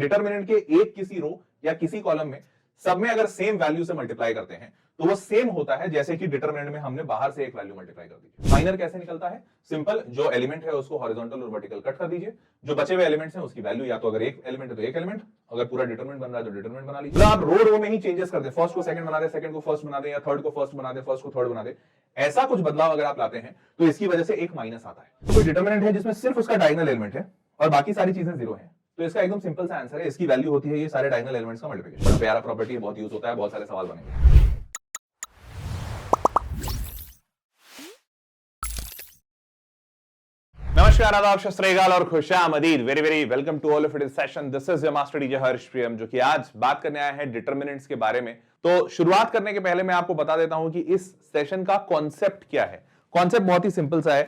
Determinant के एक किसी रो या किसी कॉलम में सब में अगर सेम वैल्यू से मल्टीप्लाई करते हैं तो वो सेम होता है जैसे कि डिटरमिनेंट में हमने बाहर से एक वैल्यू मल्टीप्लाई कर दी। माइनर कैसे निकलता है? सिंपल, जो एलिमेंट है उसको हॉरिजॉन्टल और वर्टिकल कट कर दीजिए, जो बचे हुए एलिमेंट्स हैं उसकी वैल्यू या तो अगर एक एलिमेंट है तो एक एलिमेंट, अगर पूरा डिटरमिनेंट बन रहा है तो डिटरमिनेंट बना लीजिए। आप रो रो में ही चेंजेस कर दे, फर्स्ट को सेकंड बना दे, सेकंड को फर्स्ट बना दे, या थर्ड को फर्स्ट बना दे, फर्स्ट को थर्ड बना दे, ऐसा कुछ बदलाव अगर आप लाते हैं तो इसकी वजह से एक माइनस आता है। कोई डिटरमिनेंट है जिसमें सिर्फ उसका डायगोनल एलिमेंट है और बाकी सारी चीजें जीरो है, तो इसका एकदम सिंपल सा आंसर है, इसकी वैल्यू होती है ये सारे डायगोनल एलिमेंट्स का मल्टीप्लिकेशन। प्यारा प्रॉपर्टी है, बहुत यूज होता है, बहुत सारे सवाल बनेंगे। नमस्कार, आदाब, सत श्री अकाल और खुशामदीद। Very very welcome to all of it session. This is your master teacher Harsh Priyam, जो कि आज बात करने आया है डिटरमिनेंट्स के बारे में। तो शुरुआत करने के पहले मैं आपको बता देता हूं कि इस सेशन का कॉन्सेप्ट क्या है। कॉन्सेप्ट बहुत ही सिंपल सा है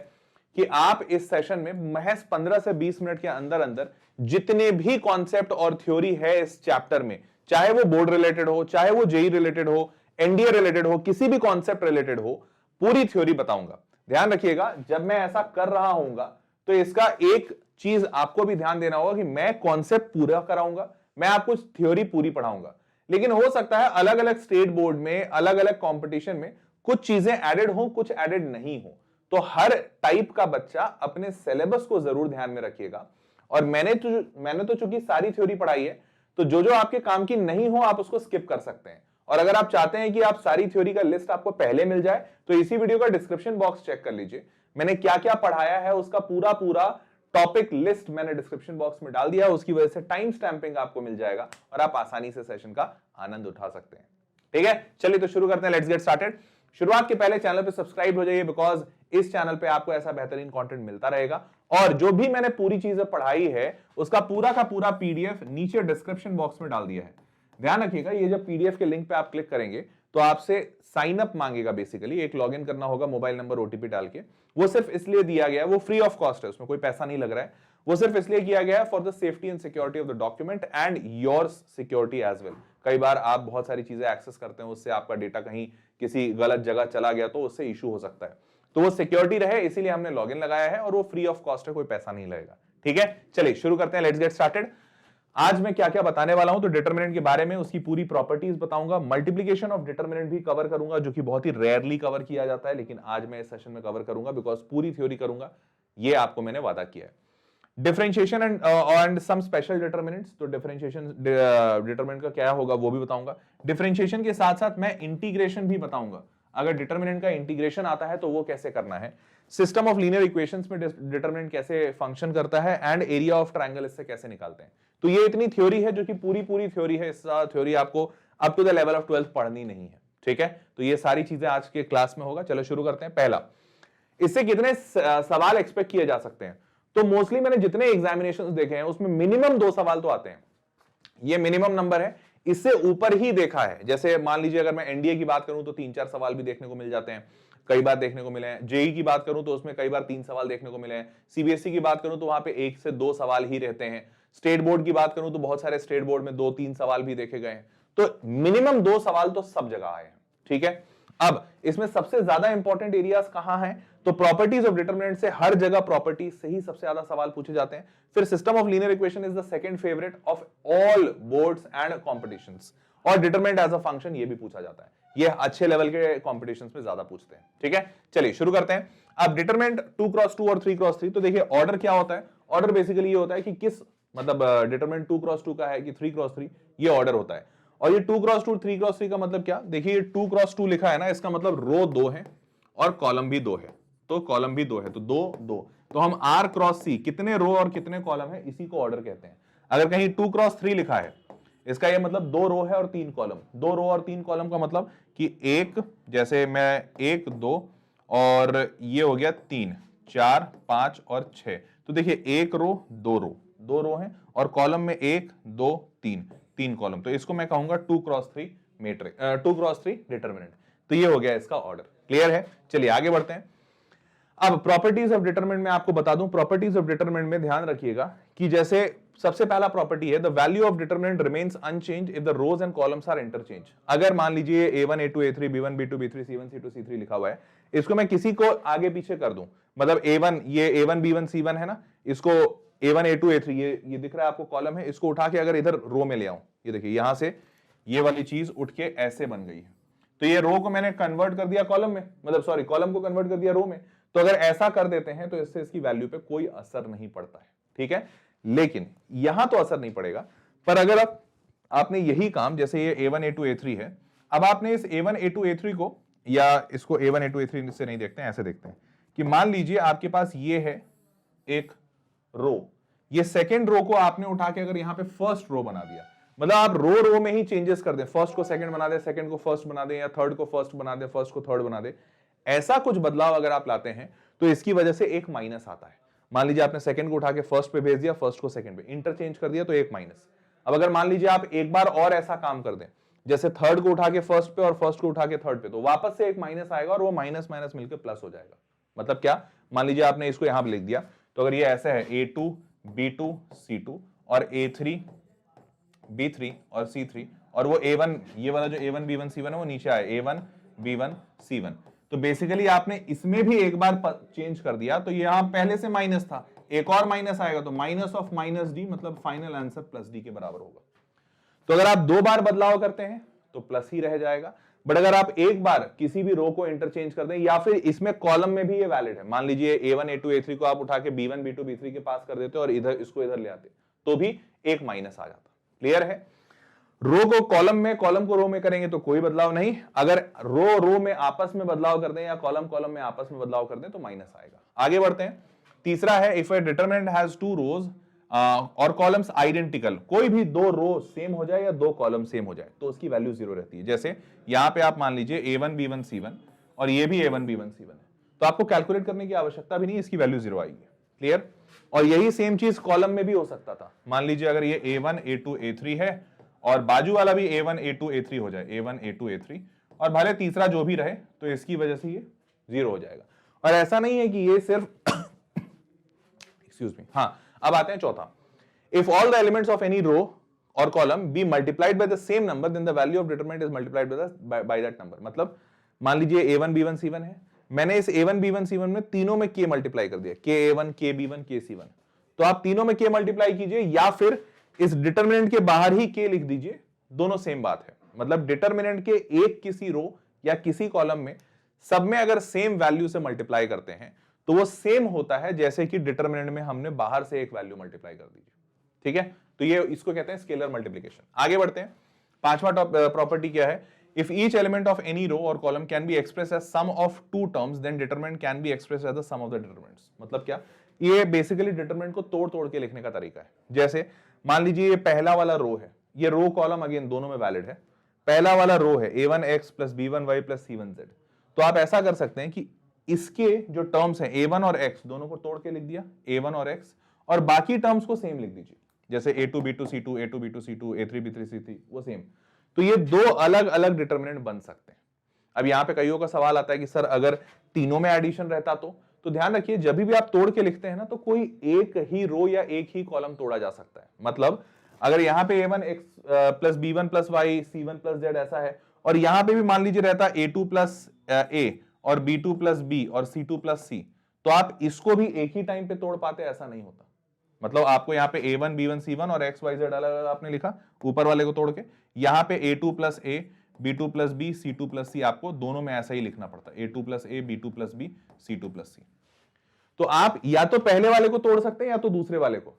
कि आप इस सेशन में महज 15 से 20 मिनट के अंदर अंदर जितने भी कॉन्सेप्ट और थ्योरी है इस चैप्टर में, चाहे वो बोर्ड रिलेटेड हो, चाहे वो जेई रिलेटेड हो, एनडीए रिलेटेड हो, किसी भी कॉन्सेप्ट रिलेटेड हो, पूरी थ्योरी बताऊंगा। ध्यान रखिएगा, जब मैं ऐसा कर रहा हूंगा तो इसका एक चीज आपको भी ध्यान देना होगा कि मैं कॉन्सेप्ट पूरा कराऊंगा, मैं आपको थ्योरी पूरी पढ़ाऊंगा। लेकिन हो सकता है अलग अलग स्टेट बोर्ड में, अलग अलग कंपटीशन में कुछ चीजें एडेड हो, कुछ एडेड नहीं हो, तो हर टाइप का बच्चा अपने सिलेबस को जरूर ध्यान में रखिएगा। और मैंने तो चूंकि सारी थ्योरी पढ़ाई है, तो जो जो आपके काम की नहीं हो आप उसको स्किप कर सकते हैं। और अगर आप चाहते हैं कि आप सारी थ्योरी का लिस्ट आपको पहले मिल जाए तो इसी वीडियो का डिस्क्रिप्शन बॉक्स चेक कर लीजिए, मैंने क्या क्या पढ़ाया है उसका पूरा टॉपिक लिस्ट मैंने डिस्क्रिप्शन बॉक्स में डाल दिया। उसकी वजह से टाइम स्टैंपिंग आपको मिल जाएगा और आप आसानी से सेशन का आनंद उठा सकते हैं। ठीक है, चलिए तो शुरू करते हैं। Let's get started. शुरुआत के पहले चैनल पे सब्सक्राइब हो जाइए, बिकॉज इस चैनल पे आपको ऐसा बेहतरीन कंटेंट मिलता रहेगा। और जो भी मैंने पूरी चीजें पढ़ाई है उसका पूरा का पूरा पीडीएफ नीचे डिस्क्रिप्शन बॉक्स में डाल दिया है। ध्यान रखिएगा, ये जब पीडीएफ के लिंक पे आप क्लिक करेंगे तो आपसे साइन अप मांगेगा, बेसिकली एक लॉगिन करना होगा मोबाइल नंबर ओटीपी डाल के। वो सिर्फ इसलिए दिया गया है, वो फ्री ऑफ कॉस्ट है, उसमें कोई पैसा नहीं लग रहा है, वो सिर्फ इसलिए किया गया है for the safety and security of the document and your security as well. कई बार आप बहुत सारी चीजें एक्सेस करते हैं, उससे आपका डेटा कहीं किसी गलत जगह चला गया तो उससे इशू हो सकता है, तो वो सिक्योरिटी रहे इसीलिए हमने लॉगिन लगाया है और वो फ्री ऑफ कॉस्ट है, कोई पैसा नहीं लगेगा। ठीक है, चलिए शुरू करते हैं। Let's get started. आज मैं क्या क्या बताने वाला हूं, तो डिटरमिनेंट के बारे में, उसकी पूरी प्रॉपर्टीज बताऊंगा, मल्टीप्लिकेशन ऑफ डिटरमिनेंट भी कवर करूंगा जो कि बहुत ही रेयरली कवर किया जाता है, लेकिन आज मैं इस सेशन में कवर करूंगा बिकॉज पूरी थ्योरी करूंगा, ये आपको मैंने वादा किया है। Differentiation and some special determinants, तो डिफरेंशिएशन डिटरमिनेंट का क्या होगा वो भी बताऊंगा। डिफरेंशिएशन के साथ साथ मैं इंटीग्रेशन भी बताऊंगा, अगर डिटरमिनेंट का इंटीग्रेशन आता है तो वो कैसे करना है। सिस्टम ऑफ लीनियर इक्वेशंस में डिटरमिनेंट कैसे फंक्शन करता है एंड एरिया ऑफ ट्रायंगल इससे कैसे निकालते हैं। तो ये इतनी थ्योरी है जो कि पूरी थ्योरी है, इस थ्योरी आपको up to the level of 12th पढ़नी नहीं है। ठीक है, तो ये सारी चीजें आज के क्लास में होगा। चलो शुरू करते हैं। पहला, इससे कितने सवाल एक्सपेक्ट किए जा सकते हैं, तो मोस्टली मैंने जितने एग्जामिनेशंस देखे हैं उसमें मिनिमम 2 सवाल तो आते हैं, ये मिनिमम नंबर है। इससे ऊपर ही देखा है, जैसे मान लीजिए अगर मैं एनडीए की बात करूं तो 3-4 सवाल भी देखने को मिल जाते हैं, कई बार देखने को मिले हैं। जेई की बात करूं तो उसमें कई बार 3 सवाल देखने को मिले हैं। सीबीएसई की बात करूं तो वहां पे 1 से 2 सवाल ही रहते हैं। स्टेट बोर्ड की बात करूं तो बहुत सारे स्टेट बोर्ड में 2-3 सवाल भी देखे गए हैं, तो मिनिमम 2 सवाल तो सब जगह आए हैं। ठीक है, अब इसमें सबसे ज्यादा इंपॉर्टेंट एरियाज कहां हैं, तो प्रॉपर्टीज ऑफ डिटरमिनेंट से हर जगह प्रॉपर्टीज से ही सबसे ज्यादा सवाल पूछे जाते हैं। फिर system of linear equation is the second favourite of all boards and competitions, और डिटरमिनेंट एज अ फंक्शन ये भी पूछा जाता है, ये अच्छे लेवल के कॉम्पिटिशंस में ज्यादा पूछते हैं। ठीक है, चलिए शुरू करते हैं। अब डिटरमिनेंट 2x2 और 3x3, तो देखिए ऑर्डर क्या होता है। ऑर्डर बेसिकली ये होता है कि किस, मतलब डिटरमिनेंट 2x2 का है कि 3x3, ये ऑर्डर होता है। और ये 2x2 3x3 का मतलब क्या, देखिए 2x2 लिखा है ना, इसका मतलब रो 2 है और कॉलम भी 2 है, तो कॉलम भी 2 है, तो 2 2, तो हम R क्रॉस C, कितने रो और कितने कॉलम है, इसी को ऑर्डर कहते हैं। अगर कहीं 2x3 लिखा है, इसका ये मतलब 2 रो है और 3 कॉलम। 2 रो और 3 कॉलम का मतलब कि एक, जैसे मैं 1 2 और ये हो गया 3 4 5 और 6, तो देखिए 1 रो 2 रो है और कॉलम में 1 2 3 कॉलम, तो इसको मैं कहूंगा 2x3 मैट्रिक्स, 2x3 डिटरमिनेंट। तो ये हो गया इसका ऑर्डर। क्लियर है, चलिए आगे बढ़ते हैं। अब प्रॉपर्टीज ऑफ डिटरमिनेंट में आपको बता दूं, प्रॉपर्टीज ऑफ डिटरमिनेंट में ध्यान रखिएगा कि जैसे सबसे पहला प्रॉपर्टी है, the value of determinant remains unchange if the rows and columns are interchange. अगर मान लीजिए A1 A2 A3 B1 B2 B3 C1 C2 C3 लिखा हुआ है, इसको मैं किसी को आगे पीछे कर दूं, मतलब A1 ये A1 B1 C1 है ना, इसको A1 A2 A3 ये दिख रहा है आपको कॉलम है, इसको उठा के अगर इधर रो में ले आऊं, ये देखिए यहां से ये वाली चीज उठ के ऐसे बन गई है, तो ये रो को मैंने कन्वर्ट कर दिया कॉलम में, मतलब सॉरी कॉलम को कन्वर्ट कर दिया रो में। तो अगर ऐसा कर देते हैं तो इससे इसकी वैल्यू पे कोई असर नहीं पड़ता है, ठीक है। लेकिन यहां तो असर नहीं पड़ेगा, पर अगर आपने यही काम, जैसे ये A1 A2 A3 है, अब आपने इस A1 A2 A3 को, या इसको A1 A2 A3 से नहीं देखते हैं, ऐसे देखते हैं कि मान लीजिए आपके पास ये है एक रो, ये सेकेंड रो को आपने उठा के अगर यहां पे फर्स्ट रो बना दिया, मतलब आप रो में ही चेंजेस कर दें, फर्स्ट को सेकंड बना दें, सेकंड को फर्स्ट बना दें, या थर्ड को फर्स्ट बना दें, फर्स्ट को थर्ड बना दें, ऐसा कुछ बदलाव अगर आप लाते हैं तो इसकी वजह से एक माइनस आता है। मान लीजिए आपने सेकंड को उठा के फर्स्ट पे भेज दिया, फर्स्ट को सेकंड पे, इंटरचेंज कर दिया तो एक माइनस। अब अगर मान लीजिए आप एक बार और ऐसा काम कर दें, जैसे थर्ड को उठा के फर्स्ट पे और फर्स्ट को उठा के थर्ड पे, तो वापस से एक माइनस आएगा और वो माइनस माइनस मिलकर प्लस हो जाएगा। मतलब क्या, मान लीजिए आपने इसको यहां पर लिख दिया, तो अगर ये ऐसा है A2 B2 C2 और A3 B3 और C3, और वो A1, ये वाला जो A1 B1 C1 है वो नीचे आया A1 B1 C1, तो बेसिकली आपने इसमें भी एक बार चेंज कर दिया, तो यहां पहले से माइनस था, एक और माइनस आएगा, तो माइनस ऑफ माइनस डी, मतलब फाइनल आंसर प्लस डी के बराबर होगा। तो अगर आप दो बार बदलाव करते हैं तो प्लस ही रह जाएगा, बट अगर आप एक बार किसी भी रो को इंटरचेंज कर दें, या फिर इसमें कॉलम में भी ये वैलिड है, मान लीजिए A1 A2 A3 को आप उठा के B1 B2 B3 के पास कर देते और इधर इसको इधर ले आते, तो भी एक माइनस आ जाता। क्लियर है। रो को कॉलम में, कॉलम को रो में करेंगे तो कोई बदलाव नहीं, अगर रो में आपस में बदलाव कर दें या कॉलम में आपस में बदलाव कर दें तो माइनस आएगा। आगे बढ़ते हैं। तीसरा है, if a determinant has two rows or columns identical, कोई भी दो रो सेम हो जाए या दो कॉलम सेम हो जाए तो उसकी वैल्यू जीरो रहती है। जैसे यहां पे आप मान लीजिए A1 B1 C1 और ये भी A1 B1 C1 है, तो आपको कैलकुलेट करने की आवश्यकता भी नहीं, इसकी वैल्यू जीरो आएगी। क्लियर। और यही सेम चीज कॉलम में भी हो सकता था, मान लीजिए अगर ये A1 A2 A3 है और बाजू वाला भी A1 A2 A3 हो जाए, A1 A2 A3, और भले तीसरा जो भी रहे तो इसकी वजह से ये जीरो हो जाएगा। और ऐसा नहीं है कि ये सिर्फ एक्सक्यूज मी, हाँ अब आते हैं चौथा, if all the elements of any row or column be multiplied by the same number then the value of determinant is multiplied by that number. मतलब मान लीजिए A1 B1 C1 है, मैंने इस A1 B1 C1 में तीनों में k multiply कर दिया, KA1 KB1 KC1, तो आप तीनों में k मल्टीप्लाई कीजिए या फिर इस डिटरमिनेंट के बाहर ही k लिख दीजिए, दोनों सेम बात है। मतलब डिटरमिनेंट के एक किसी रो या किसी कॉलम में सब में अगर सेम वैल्यू से मल्टीप्लाई करते हैं तो वो सेम होता है जैसे कि डिटरमिनेंट में हमने बाहर से एक वैल्यू मल्टीप्लाई कर दीजिए। ठीक है, तो ये इसको कहते हैं स्केलर मल्टीप्लिकेशन। आगे बढ़ते हैं। पांचवा प्रॉपर्टी क्या है, if each element of any row or column can be express as sum of two terms then determinant can be express as the sum of the determinants. मतलब क्या, ये बेसिकली डिटरमिनेंट को तोड़ तोड़ के लिखने का तरीका है। जैसे मान लीजिए ये पहला वाला रो है, ये रो कॉलम अगेन दोनों में वैलिड है, पहला वाला रो है A1X plus B1Y plus C1Z, तो आप ऐसा कर सकते हैं कि इसके जो टर्म्स हैं A1 और X दोनों को तोड़ के लिख दिया, A1 और X, और बाकी टर्म्स को सेम लिख दीजिए, जैसे A2 B2 C2 A2 B2 C2 A3 B3 C3 वो सेम। तो ये दो अलग अलग डिटरमिनेंट बन सकते हैं। अब यहां पे कईयों का सवाल आता है कि सर अगर तीनों में एडिशन रहता तो ध्यान रखिए जब भी आप तोड़ के लिखते हैं ना तो कोई एक ही रो या एक ही कॉलम तोड़ा जा सकता है। मतलब अगर यहां पे A1X plus B1 plus Y C1 plus Z ऐसा है, और यहां पे भी मान लीजिए रहता A2 प्लस A और B2 प्लस B और C2 प्लस C, तो आप इसको भी एक ही टाइम पे तोड़ पाते, ऐसा नहीं होता। मतलब आपको यहाँ पे A1 B1 C1 और XYZ अलग अलग आपने लिखा ऊपर वाले को तोड़ के, यहाँ पे A2 plus A B2 plus B C2 plus C आपको दोनों में ऐसा ही लिखना पड़ता है, A2 plus A B2 plus B C2 plus C। तो आप या तो पहले वाले को तोड़ सकते हैं या तो दूसरे वाले को,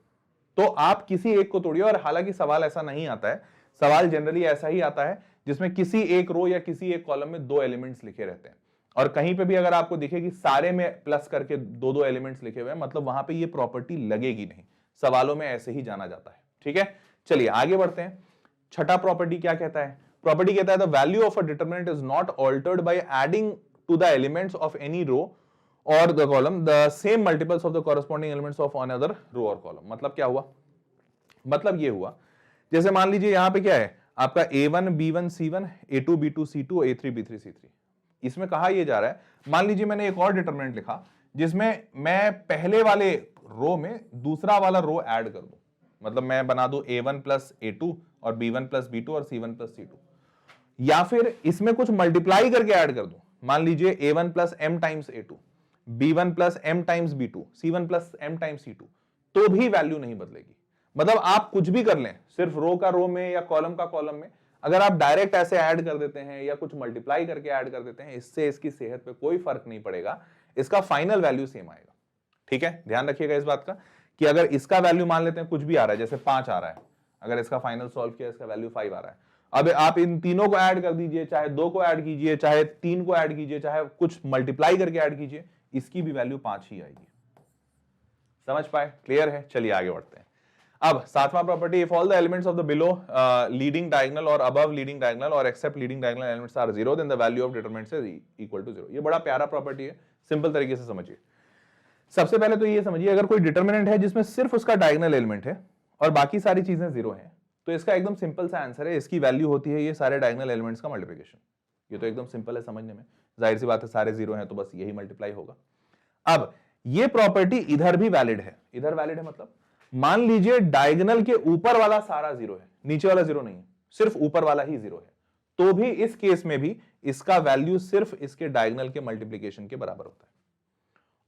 तो आप किसी एक को तोड़िए। और हालांकि सवाल ऐसा नहीं आता है, सवाल जनरली ऐसा ही आता है जिसमें किसी एक रो या किसी एक कॉलम में दो एलिमेंट्स लिखे रहते हैं, और कहीं पे भी अगर आपको दिखे कि सारे में प्लस करके दो दो एलिमेंट्स लिखे हुए हैं, मतलब वहां पे ये प्रॉपर्टी लगेगी नहीं, सवालों में ऐसे ही जाना जाता है। ठीक है, चलिए आगे बढ़ते हैं। छठा प्रॉपर्टी क्या कहता है, प्रॉपर्टी कहता है the value of a determinant is not altered by adding to the elements of any row or the column the same multiples of the corresponding elements of another row or column. मतलब क्या हुआ, मतलब ये हुआ जैसे मान लीजिए यहां पे क्या है आपका A1 B1 C1 A2 B2 C2 A3 B3 C3, इसमें कहा यह जा रहा है, मान लीजिए मैंने एक और डिटरमिनेंट लिखा जिसमें मैं पहले वाले रो में दूसरा वाला रो ऐड कर दूं, मतलब मैं बना दूं A1 प्लस A2 और B1 प्लस B2 और C1 प्लस C2, या फिर इसमें कुछ मल्टीप्लाई करके ऐड कर दूं, मान लीजिए A1 plus M times A2 B1 plus M times B2 C1 plus M times C2, तो भी वैल्यू नहीं बदलेगी। मतलब आप कुछ भी कर लें, सिर्फ रो का रो में या कॉलम का कॉलम में, अगर आप डायरेक्ट ऐसे ऐड कर देते हैं या कुछ मल्टीप्लाई करके ऐड कर देते हैं, इससे इसकी सेहत पे कोई फर्क नहीं पड़ेगा, इसका फाइनल वैल्यू सेम आएगा। ठीक है, ध्यान रखिएगा इस बात का कि अगर इसका वैल्यू मान लेते हैं कुछ भी आ रहा है, जैसे 5 आ रहा है, अगर इसका फाइनल सॉल्व किया इसका वैल्यू 5 आ रहा है, अब आप इन तीनों को ऐड कर दीजिए, चाहे 2 को ऐड कीजिए, चाहे 3 को ऐड कीजिए, चाहे कुछ मल्टीप्लाई करके ऐड कीजिए, इसकी भी वैल्यू 5 ही आएगी। समझ पाए? क्लियर है? चलिए आगे बढ़ते हैं। अब सातवां property, if all the elements of the below leading diagonal और अबव लीडिंग डायगोनल और except leading diagonal elements are 0 then the value of determinant is equal to 0। ये बड़ा प्यारा प्रॉपर्टी है, सिंपल तरीके से समझिए। सबसे पहले तो ये समझिए, अगर कोई डिटरमिनेंट है जिसमें सिर्फ उसका डायगोनल एलिमेंट है और बाकी सारी चीजें 0 हैं, तो इसका एकदम सिंपल सा आंसर है, इसकी वैल्यू होती है ये सारे डायगोनल एलिमेंट्स का मल्टीप्लिकेशन। ये तो एकदम सिंपल है समझने में, जाहिर सी बात है, सारे 0 हैं तो बस यही मल्टीप्लाई होगा। अब ये प्रॉपर्टी इधर भी वैलिड है। इधर वैलिड है मतलब मान लीजिए डायगोनल के ऊपर वाला सारा 0 है, नीचे वाला 0 नहीं है, सिर्फ ऊपर वाला ही 0 है, तो भी इस केस में भी इसका वैल्यू सिर्फ इसके डायगोनल के मल्टीप्लिकेशन के बराबर होता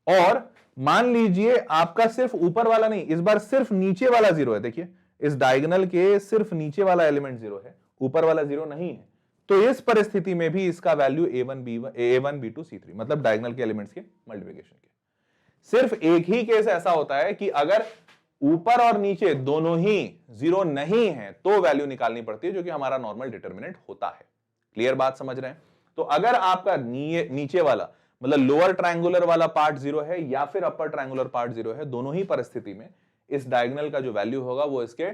है। और मान लीजिए आपका सिर्फ ऊपर वाला नहीं, इस बार सिर्फ नीचे वाला 0 है। देखिए इस डायगोनल के सिर्फ नीचे वाला एलिमेंट 0 है, ऊपर वाला 0 नहीं है, तो इस परिस्थिति में भी इसका वैल्यू a1 b2 c3, मतलब डायगोनल के एलिमेंट्स के मल्टीप्लिकेशन के। सिर्फ एक ही केस ऐसा होता है कि अगर ऊपर और नीचे दोनों ही 0 नहीं है तो वैल्यू निकालनी पड़ती है, जो कि हमारा नॉर्मल डिटरमिनेंट होता है। क्लियर बात समझ रहे हैं? तो अगर आपका नीचे वाला मतलब लोअर ट्रायंगुलर वाला पार्ट 0 है या फिर अपर ट्रायंगुलर पार्ट 0 है, दोनों ही परिस्थिति में इस डायगोनल का जो वैल्यू होगा वो इसके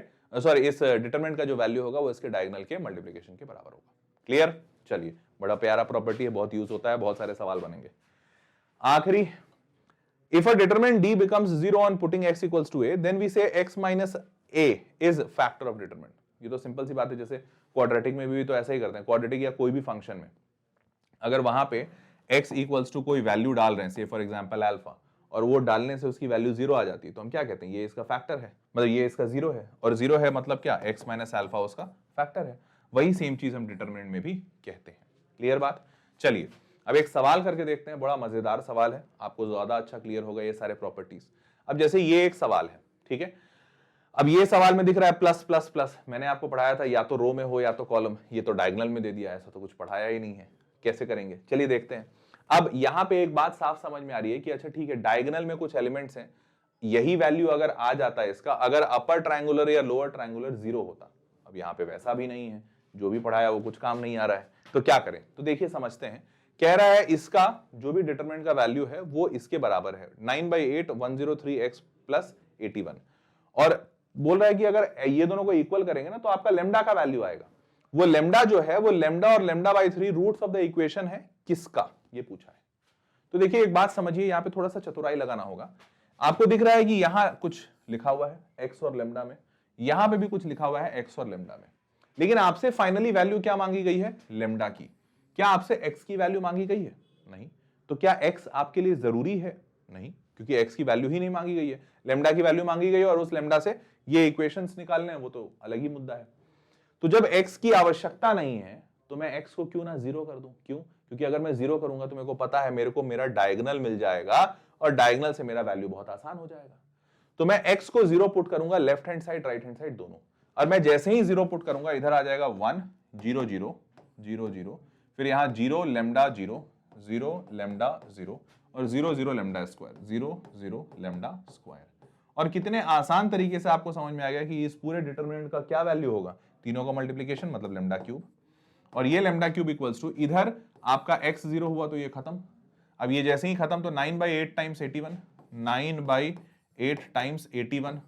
इस डिटरमिनेंट का जो वैल्यू होगा वो इसके डायगोनल के मल्टीप्लिकेशन के बराबर होगा। क्लियर? चलिए, बड़ा प्यारा प्रॉपर्टी है, बहुत यूज होता है, बहुत सारे सवाल बनेंगे। आखिरी, if a determinant d becomes 0 on putting x equals to a, then we say x minus a is factor of determinant। ये तो सिंपल सी बात है, जैसे क्वाड्रेटिक में भी तो ऐसा ही करते हैं। क्वाड्रेटिक या कोई भी फंक्शन में अगर वहां पे x इक्वल्स टू कोई वैल्यू डाल रहे हैं, से फॉर एग्जांपल अल्फा, और वो डालने से उसकी वैल्यू 0 आ जाती है, तो हम क्या कहते हैं, ये इसका फैक्टर है, मतलब ये इसका 0 है, और 0 है मतलब क्या, x माइनस अल्फा उसका फैक्टर है। वही सेम चीज हम डिटरमिनेंट में भी कहते हैं। क्लियर बात? चलिए अब एक सवाल करके देखते हैं, बड़ा मजेदार सवाल है, आपको ज्यादा अच्छा क्लियर होगा ये सारे प्रॉपर्टीज। अब जैसे ये एक सवाल है, ठीक है, अब ये सवाल में दिख रहा है प्लस प्लस प्लस, मैंने आपको पढ़ाया था या तो रो में हो या तो कॉलम, ये तो डायगोनल में दे दिया, ऐसा तो कुछ पढ़ाया ही नहीं है, कैसे करेंगे? चलिए देखते हैं। अब यहां पे एक बात साफ समझ में आ रही है कि अच्छा ठीक है, डायगोनल में कुछ एलिमेंट्स हैं, यही वैल्यू अगर आ जाता है इसका, अगर अपर ट्रायंगुलर या लोअर ट्रायंगुलर 0 होता, अब यहाँ पे वैसा भी नहीं है, जो भी पढ़ाया वो कुछ काम नहीं आ रहा है, तो क्या करें? तो देखिए समझते हैं। कह रहा है इसका जो भी डिटरमिनेंट का वैल्यू है वो इसके बराबर है 9/8 103x प्लस 81, और बोल रहा है कि अगर ये दोनों को इक्वल करेंगे ना तो आपका लेमडा का वैल्यू आएगा। वो लेमडा जो है वो लेमडा और लेमडा/3 रूट्स ऑफ द इक्वेशन है किसका, ये पूछा है। तो देखिए एक बात समझिए, यहाँ पे थोड़ा सा चतुराई लगाना होगा। आपको दिख रहा है कि यहाँ कुछ लिखा हुआ है एक्स और लेमडा में, यहाँ पे भी कुछ लिखा हुआ है एक्स और लेमडा में, लेकिन आपसे फाइनली वैल्यू क्या मांगी गई है, लेमडा की। क्या आपसे x की वैल्यू मांगी गई है? नहीं। तो क्या x आपके लिए जरूरी है? नहीं, क्योंकि x की वैल्यू ही नहीं मांगी गई है, लेमडा की वैल्यू मांगी गई है, और उस लेमडा से ये इक्वेशंस निकालने हैं, वो तो अलग ही मुद्दा है। तो जब x की आवश्यकता नहीं है तो मैं x को क्यों ना 0 कर दूं? क्यों? क्योंकि अगर मैं 0 करूंगा तो मेरे को पता है मेरे को मेरा डायगोनल मिल जाएगा, और डायगोनल से मेरा वैल्यू बहुत आसान हो जाएगा। तो मैं x को 0 पुट करूंगा left hand side right hand side दोनों, और मैं जैसे ही 0 पुट करूंगा इधर आ जाएगा 1 0 0 0 0, फिर यहाँ 0 लेमडा 0 0 लेमडा 0 और 0 0 लेमडा स्क्वायर 0 0 लेमडा स्क्वायर। और कितने आसान तरीके से आपको समझ में आ गया कि इस पूरे डिटरमिनेंट का क्या वैल्यू होगा, तीनों का मल्टीप्लिकेशन मतलब लेमडा क्यूब, और ये लेमडा क्यूब इक्वल्स टू इधर आपका x 0 हुआ तो ये खत्म। अब ये जैसे ही खत्म तो 9/8 टाइम्स 81, 9/8 टाइम्स 81।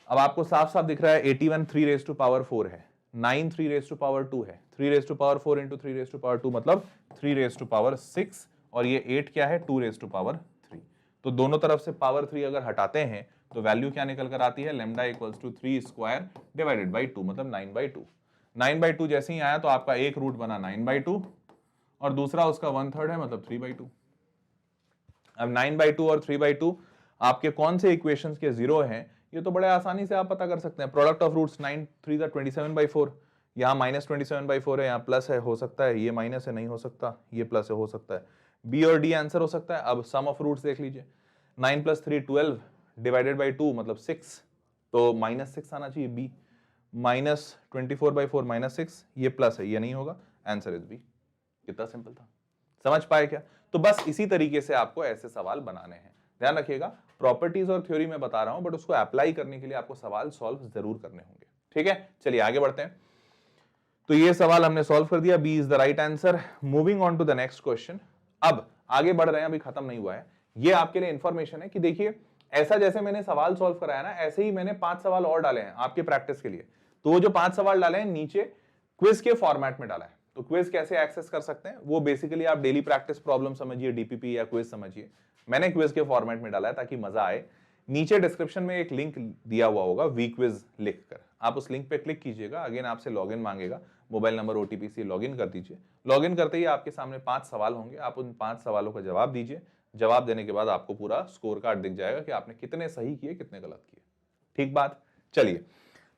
अब आपको साफ साफ दिख रहा है 81 3 रेज टू पावर 4 है, 9 3 रेज टू पावर 2 है, 3 raise to power 4 into 3 raise to power 2 मतलब 3 रेज टू पावर 6, और ये 8 क्या है 2 रेज टू पावर 3। तो दोनों तरफ से पावर 3 अगर हटाते हैं तो वैल्यू क्या निकल कर आती है, lambda equals to 3 square divided by 2 मतलब 9/2। 9/2 जैसे ही आया तो आपका एक रूट बना 9/2 और दूसरा उसका 1/3 है मतलब 3/2। अब 9/2 और 3/2 आपके कौन से इक्वेशंस के 0 हैं, ये तो बड़े आसानी से आप पता कर सकते हैं। प्रोडक्ट ऑफ रूट्स 9 3 27/4, यहाँ -27/4 है, यहाँ प्लस है, हो सकता है ये माइनस है, नहीं हो सकता, ये प्लस है, हो सकता है। बी और डी आंसर हो सकता है। अब सम ऑफ रूट्स देख लीजिए, 9 + 3 12, डिवाइडेड बाई 2 मतलब 6, तो -6 आना चाहिए बी। -24/4 -6, ये प्लस है, ये नहीं होगा, आंसर इज बी। कितना सिंपल था, समझ पाए क्या? तो बस इसी तरीके से आपको ऐसे सवाल बनाने हैं। ध्यान रखिएगा, प्रॉपर्टीज और थ्योरी में बता रहा हूं, बट उसको अप्लाई करने के लिए आपको सवाल सॉल्व जरूर करने होंगे। ठीक है, चलिए आगे बढ़ते हैं। तो ये सवाल हमने सॉल्व कर दिया, B is the right answer. Moving on to the next question. अब आगे बढ़ रहे हैं, अभी खत्म नहीं हुआ है। ये आपके लिए इंफॉर्मेशन है कि देखिए, ऐसा जैसे मैंने सवाल सॉल्व कराया ना, ऐसे ही मैंने 5 सवाल और डाले हैं आपके प्रैक्टिस के लिए। तो वो जो 5 सवाल डाले हैं नीचे क्विज के फॉर्मेट में डाला है। तो क्विज कैसे एक्सेस कर सकते हैं, वो बेसिकली आप डेली प्रैक्टिस प्रॉब्लम समझिए, डीपीपी या क्विज समझिए। मैंने क्विज के फॉर्मेट में डाला है ताकि मजा आए। नीचे डिस्क्रिप्शन में एक लिंक दिया हुआ होगा वी क्विज लिखकर, आप उस लिंक पे क्लिक कीजिएगा। अगेन आपसे लॉगिन मांगेगा, मोबाइल नंबर ओटीपी से लॉगिन कर दीजिए। लॉगिन करते ही आपके सामने 5 सवाल होंगे, आप उन 5 सवालों का जवाब दीजिए। जवाब देने के बाद आपको पूरा स्कोर कार्ड दिख जाएगा कि आपने कितने सही किए, कितने गलत किए। ठीक बात, चलिए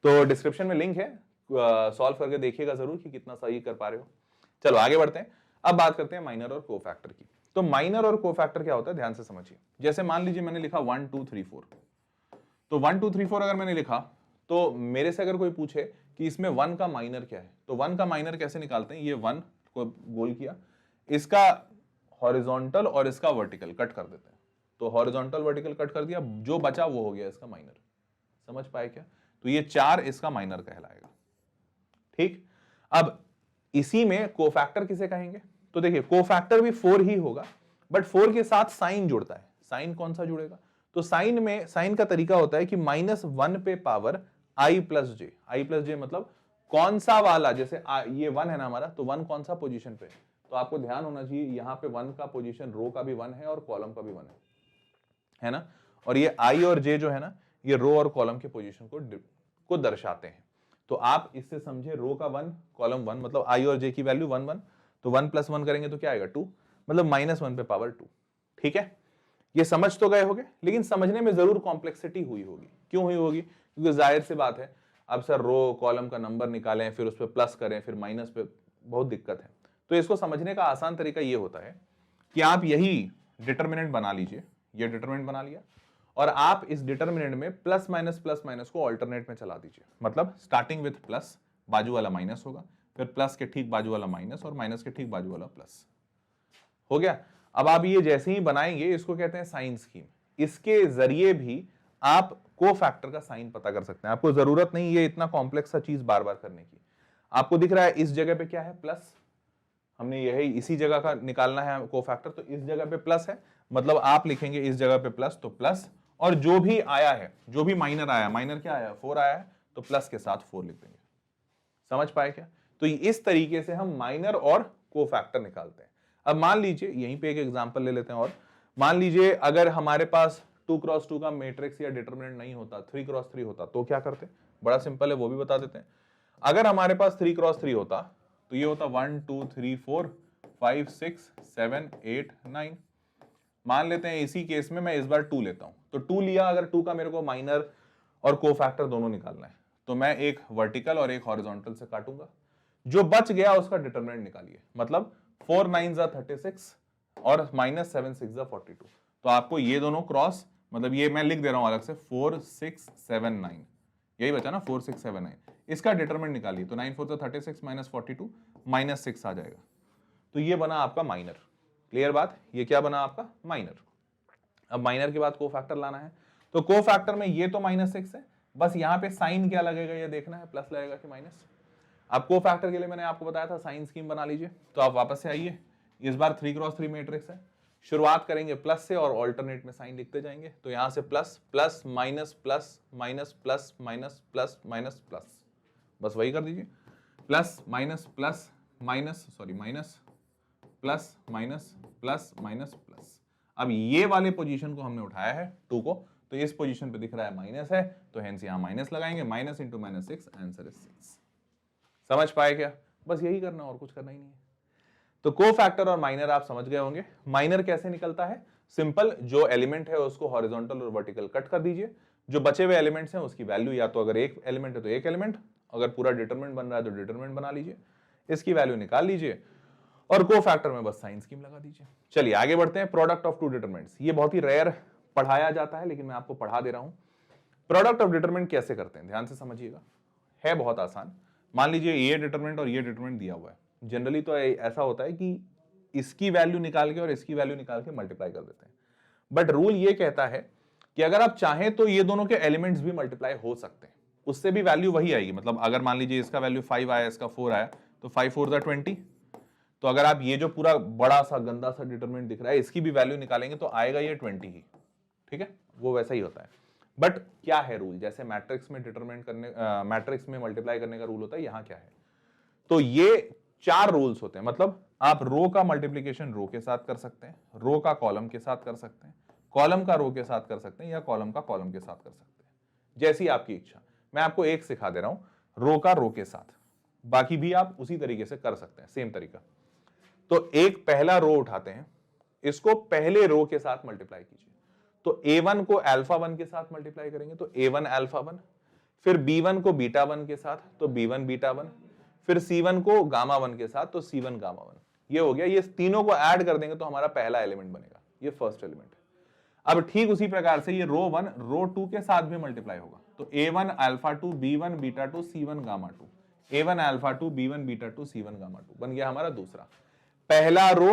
तो डिस्क्रिप्शन में लिंक है, सॉल्व करके देखिएगा जरूर कि कितना सही कर पा रहे हो। चलो आगे बढ़ते हैं। अब बात करते हैं माइनर और कोफैक्टर की। तो माइनर और कोफैक्टर क्या होता है, ध्यान से समझिए। जैसे मान लीजिए मैंने लिखा 1 2 3 4, तो 1 2 3 4 अगर मैंने लिखा, तो मेरे से अगर कोई पूछे कि इसमें 1 का माइनर क्या है, तो 1 का माइनर कैसे निकालते हैं। ये 1 को गोल किया, इसका हॉरिजॉन्टल और इसका वर्टिकल कट कर देते हैं। तो हॉरिजॉन्टल वर्टिकल कट कर दिया, जो बचा वो हो गया इसका माइनर। समझ पाए क्या? तो ये 4 इसका माइनर कहलाएगा। ठीक, अब इसी में कोफैक्टर किसे कहेंगे? तो देखिए कोफैक्टर भी 4 ही होगा, बट 4 के साथ साइन जुड़ता है। साइन कौन सा जुड़ेगा? तो साइन में, साइन का तरीका होता है कि -1 पे power i plus j. I plus j मतलब कौन सा वाला, जैसे ये 1 है ना हमारा, तो 1 कौन सा पोजीशन पे? तो आपको ध्यान होना चाहिए यहां पे 1 का पोजीशन रो का भी 1 है और कॉलम का भी 1 है ना। और ये i और j जो है ना, ये रो और कॉलम के पोजीशन को दर्शाते हैं। तो आप इससे समझे, रो का 1 कॉलम 1 मतलब i और j की वैल्यू 1 1, तो 1 + 1 करेंगे तो क्या आएगा 2, मतलब -1 पे पावर 2। ठीक है, ये समझ तो गए होंगे, लेकिन समझने में जरूर कॉम्प्लेक्सिटी हुई होगी। क्यों हुई होगी? क्योंकि जाहिर सी बात है, अब सर रो कॉलम का नंबर निकालें, फिर उस पर प्लस करें, फिर माइनस पे, बहुत दिक्कत है। तो इसको समझने का आसान तरीका ये होता है कि आप यही डिटरमिनेंट बना लीजिए, ये डिटरमिनेंट बना लिया, और आप इस डिटरमिनेंट में प्लस माइनस को अल्टरनेट में चला दीजिए। मतलब स्टार्टिंग विथ प्लस, बाजू वाला माइनस होगा, फिर प्लस के ठीक बाजू वाला माइनस, और माइनस के ठीक बाजू वाला प्लस। हो गया। अब आप ये जैसे ही बनाएंगे, इसको कहते हैं साइन स्कीम। इसके जरिए भी आप कोफैक्टर का साइन पता कर सकते हैं। आपको जरूरत नहीं ये इतना कॉम्प्लेक्स सा चीज बार बार करने की। आपको दिख रहा है इस जगह पे क्या है, प्लस, हमने यही इसी जगह का निकालना है कोफैक्टर, तो इस जगह पे प्लस है, मतलब आप लिखेंगे इस जगह पे प्लस, तो प्लस, और जो भी आया है, जो भी माइनर आया, माइनर क्या आया, 4 आया है, तो प्लस के साथ 4 लिख देंगे। समझ पाए क्या? तो इस तरीके से हम माइनर और कोफैक्टर निकालते हैं। अब मान लीजिए यहीं पे एक एग्जांपल ले लेते हैं, और मान लीजिए अगर हमारे पास 2x2 का मैट्रिक्स या डिटरमिनेंट नहीं होता, 3x3 होता, तो क्या करते? बड़ा सिंपल है, वो भी बता देते हैं। अगर हमारे पास 3x3 होता, तो ये होता 1 2 3 4 5 6 7 8 9। मान लेते हैं इसी केस में मैं इस बार 2 लेता हूं, तो 2 लिया, अगर 2 का मेरे को माइनर और कोफैक्टर दोनों निकालना है, तो मैं एक वर्टिकल और एक हॉरिजॉन्टल से काटूंगा। जो बच गया उसका डिटरमिनेंट निकालिए। मतलब 4 9 36 और -7 6 42। तो आपको ये दोनों क्रॉस, मतलब ये मैं लिख दे रहा हूं अलग से, 4 6 7 9, यही बचा ना, 4 6 7 9। इसका डिटरमिनेंट निकालिए, तो 9 4 36 -42 -6 आ जाएगा। तो ये बना आपका माइनर। क्लियर बात? ये क्या बना आपका माइनर। अब माइनर के बाद कोफैक्टर लाना है, तो कोफैक्टर में ये तो -6 है, बस यहां पे साइन क्या लगेगा ये देखना है, प्लस लगेगा कि माइनस। अब कोफैक्टर के लिए मैंने आपको बताया था साइन स्कीम बना लीजिए। तो आप वापस से आइए, इस बार 3x3 मैट्रिक्स है, शुरुआत करेंगे प्लस से और ऑल्टरनेट में साइन लिखते जाएंगे। तो यहां से plus plus minus plus minus plus minus plus minus plus, बस वही कर दीजिए, plus minus plus minus, sorry minus plus minus plus minus plus. अब ये वाले पोजीशन को हमने उठाया है 2 को, तो इस पोजीशन पे दिख रहा है माइनस है, तो हेंस यहां माइनस लगाएंगे, माइनस इंटू -6, आंसर इज 6। समझ पाए क्या? बस यही करना, और कुछ करना ही नहीं है। तो कोफैक्टर और माइनर आप समझ गए होंगे। माइनर कैसे निकलता है? सिंपल, जो एलिमेंट है उसको हॉरिजॉन्टल और वर्टिकल कट कर दीजिए, जो बचे हुए एलिमेंट्स हैं उसकी वैल्यू, या तो अगर एक एलिमेंट है तो एक एलिमेंट, अगर पूरा डिटरमिनेंट बन रहा है तो डिटरमिनेंट बना लीजिए, इसकी वैल्यू निकाल लीजिए, और कोफैक्टर में बस साइन स्कीम लगा दीजिए। चलिए आगे बढ़ते हैं। प्रोडक्ट ऑफ टू डिटरमिनेंट्स, ये बहुत ही रेयर पढ़ाया जाता है, लेकिन मैं आपको पढ़ा दे रहा हूं। प्रोडक्ट ऑफ डिटरमिनेंट कैसे करते हैं, ध्यान से समझिएगा, है बहुत आसान। मान लीजिए ये डिटरमिनेंट और ये डिटरमिनेंट दिया हुआ है। जनरली तो ऐसा होता है कि इसकी वैल्यू निकाल के और इसकी वैल्यू निकाल के मल्टीप्लाई कर देते हैं, बट रूल ये कहता है कि अगर आप चाहें तो ये दोनों के एलिमेंट्स भी मल्टीप्लाई हो सकते हैं, उससे भी वैल्यू वही आएगी। मतलब अगर मान लीजिए इसका वैल्यू 5 आया, इसका 4 आया, तो 5 4 ज़ा 20। तो अगर आप ये जो पूरा बड़ा सा गंदा सा डिटरमिनेंट दिख रहा है, इसकी भी वैल्यू निकालेंगे तो आएगा ये 20 ही, ठीक है, वो वैसा ही होता है। बट क्या है रूल, जैसे मैट्रिक्स में डिटरमिनेंट करने, मैट्रिक्स में मल्टीप्लाई करने का रूल होता है, यहां क्या है, तो ये 4 रूल्स होते हैं। मतलब आप रो का मल्टीप्लीकेशन रो के साथ कर सकते हैं, रो का कॉलम के साथ कर सकते हैं, कॉलम का रो के साथ कर सकते हैं, या कॉलम का कॉलम के साथ कर सकते हैं, जैसी आपकी इच्छा। मैं आपको एक सिखा दे रहा हूं रो का रो के साथ, बाकी भी आप उसी तरीके से कर सकते हैं, सेम तरीका। तो एक पहला रो उठाते हैं, इसको पहले रो के साथ मल्टीप्लाई कीजिए। तो a1 को अल्फा 1 के साथ मल्टीप्लाई करेंगे तो a1 अल्फा 1, फिर b1 को बीटा 1 के साथ तो b1 बीटा 1, फिर c1 को गामा 1 के साथ तो c1 गामा 1। ये हो गया, ये तीनों को ऐड कर देंगे तो हमारा पहला एलिमेंट बनेगा, ये फर्स्ट एलिमेंट है। अब ठीक उसी प्रकार से ये रो 1 रो 2 के साथ भी मल्टीप्लाई होगा, तो a1 alpha 2 b1 beta 2 c1 gamma 2, a1 alpha 2 b1 beta 2 c1 gamma 2 बन गया हमारा दूसरा। पहला रो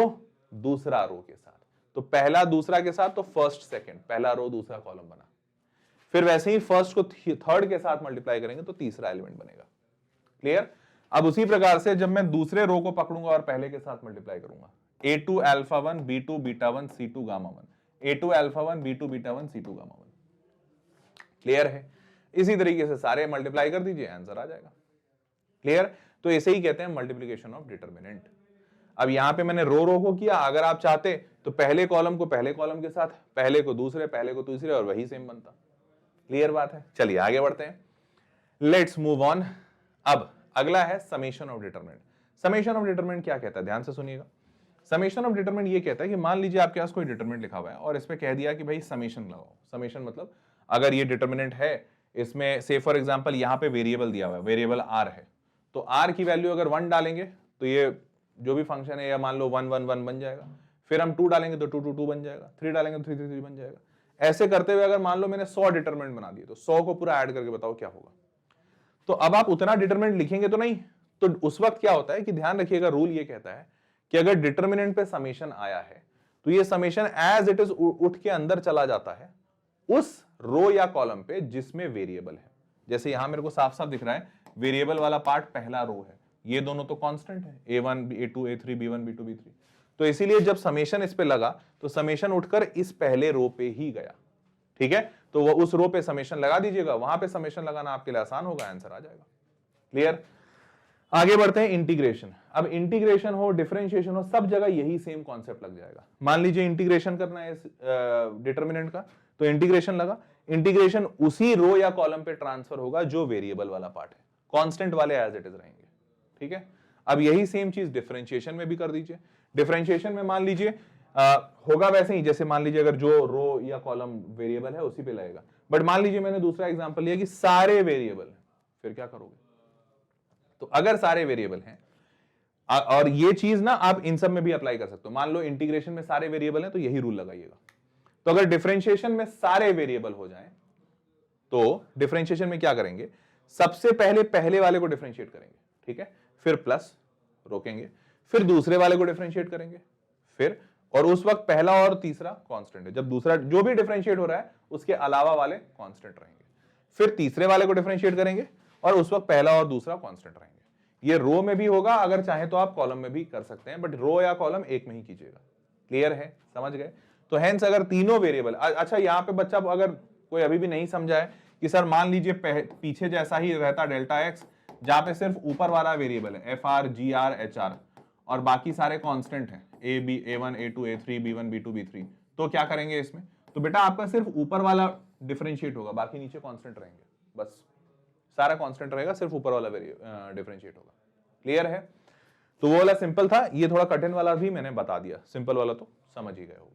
दूसरा रो के साथ, तो पहला दूसरा के साथ तो फर्स्ट सेकंड, पहला रो दूसरा कॉलम बना। फिर वैसे ही फर्स्ट को थर्ड के साथ मल्टीप्लाई करेंगे तो तीसरा एलिमेंट बनेगा। क्लियर? अब उसी प्रकार से जब मैं दूसरे रो को पकड़ूंगा और पहले के साथ मल्टीप्लाई करूंगा, a2 alpha 1 b2 beta 1 c2 gamma 1, a2 alpha 1 b2 beta 1 c2 gamma 1। Clear है? इसी तरीके से सारे मल्टीप्लाई कर दीजिए, आंसर आ जाएगा। क्लियर? तो इसे ही कहते हैं मल्टीप्लीकेशन ऑफ डिटरमिनेंट। अब यहां पे मैंने रो रो को किया, अगर आप चाहते तो पहले कॉलम को पहले कॉलम के साथ, पहले को दूसरे, पहले को तीसरे, और वही सेम बनता। क्लियर बात है? चलिए आगे बढ़ते हैं, लेट्स मूव ऑन। अब अगला है summation of determinant. Summation of determinant क्या कहता है, ध्यान से सुनिएगा। समेशन ऑफ डिटरमिनेंट ये कहता है कि मान लीजिए आपके पास कोई डिटरमिनेंट लिखा हुआ है और इस पे कह दिया कि भाई समेशन लगाओ। समेशन मतलब अगर ये डिटरमिनेंट है, इसमें से फॉर एग्जांपल यहां पे वेरिएबल दिया हुआ है, वेरिएबल r है, तो r की वैल्यू अगर 1 डालेंगे तो ये जो भी फंक्शन है, या मान लो 1 1 1 बन जाएगा, फिर हम 2 डालेंगे तो 2 2 2 बन जाएगा, 3 डालेंगे तो 3 3 3 बन जाएगा। ऐसे करते हुए अगर मान लो मैंने 100 डिटरमिनेंट बना दिए, तो 100 को पूरा ऐड करके बताओ क्या होगा। तो अब आप उतना डिटरमिनेंट लिखेंगे तो नहीं, तो उस वक्त क्या होता है कि ध्यान रखिएगा, रूल ये कहता है कि अगर डिटरमिनेंट पे समेशन आया है तो ये समेशन एज इट इज उठ के अंदर चला जाता है उस रो या कॉलम पे जिसमें वेरिएबल है। जैसे यहां मेरे को साफ साफ दिख रहा है वेरिएबल वाला पार्ट पहला रो है, ये दोनों तो कांस्टेंट है, a1 a2 a3 b1 b2 b3, तो इसीलिए जब समेशन इस पे लगा तो समेशन उठकर इस पहले रो पे ही गया। ठीक है, तो वो उस रो पे समेशन लगा दीजिएगा, वहां पे समेशन लगाना आपके लिए आसान होगा, आंसर आ जाएगा। क्लियर? आगे बढ़ते हैं, इंटीग्रेशन। अब इंटीग्रेशन हो, डिफरेंशिएशन हो, सब जगह यही सेम कॉन्सेप्ट लग जाएगा। मान लीजिए इंटीग्रेशन करना है इस डिटरमिनेंट का, तो इंटीग्रेशन लगा, इंटीग्रेशन उसी रो या कॉलम पे ट्रांसफर होगा जो वेरिएबल वाला पार्ट है, कांस्टेंट वाले एज इट इज रहेंगे। ठीक है, अब यही सेम चीज डिफरेंशिएशन में भी कर दीजिए। डिफरेंशिएशन में मान लीजिए होगा वैसे ही, जैसे मान लीजिए अगर जो रो या कॉलम वेरिएबल है उसी पे लगेगा, बट मान लीजिए मैंने दूसरा एग्जांपल लिया कि सारे वेरिएबल है, फिर क्या करोगे? तो अगर सारे वेरिएबल हैं, और ये चीज ना आप इन सब में भी अप्लाई कर सकते हो, मान लो इंटीग्रेशन में सारे वेरिएबल हैं तो यही रूल लगाइएगा। तो अगर डिफरेंशिएशन में सारे वेरिएबल हो जाएं तो डिफरेंशिएशन में क्या करेंगे, सबसे पहले पहले वाले को डिफरेंशिएट करेंगे, ठीक है, फिर प्लस रोकेंगे, फिर दूसरे वाले को डिफरेंशिएट करेंगे, फिर, और उस वक्त पहला और तीसरा कांस्टेंट है, जब दूसरा जो भी डिफरेंशिएट हो रहा है उसके अलावा वाले कांस्टेंट रहेंगे, फिर तीसरे वाले को डिफरेंशिएट करेंगे और उस वक्त पहला और दूसरा कांस्टेंट रहेंगे। ये रो में भी होगा, अगर चाहे तो आप कॉलम में भी कर सकते हैं, बट रो या कॉलम एक में ही कीजिएगा। क्लियर है? समझ गए? तो हेंस अगर तीनों वेरिएबल, अच्छा यहाँ पे बच्चा अगर कोई अभी भी नहीं समझा है कि सर मान लीजिए पीछे जैसा ही रहता डेल्टा एक्स, जहां पे सिर्फ ऊपर वाला वेरिएबल है F R G R H R और बाकी सारे कांस्टेंट हैं A B a1 a2 a3 b1 b2 b3, तो क्या करेंगे इसमें? तो बेटा आपका सिर्फ ऊपर वाला डिफरेंशिएट होगा, बाकी नीचे कांस्टेंट रहेंगे, बस सारा कांस्टेंट रहेगा, सिर्फ ऊपर वाला डिफरेंशिएट होगा। क्लियर है? तो वो वाला सिंपल था, ये थोड़ा कठिन वाला भी मैंने बता दिया, सिंपल वाला तो समझ ही गए होंगे।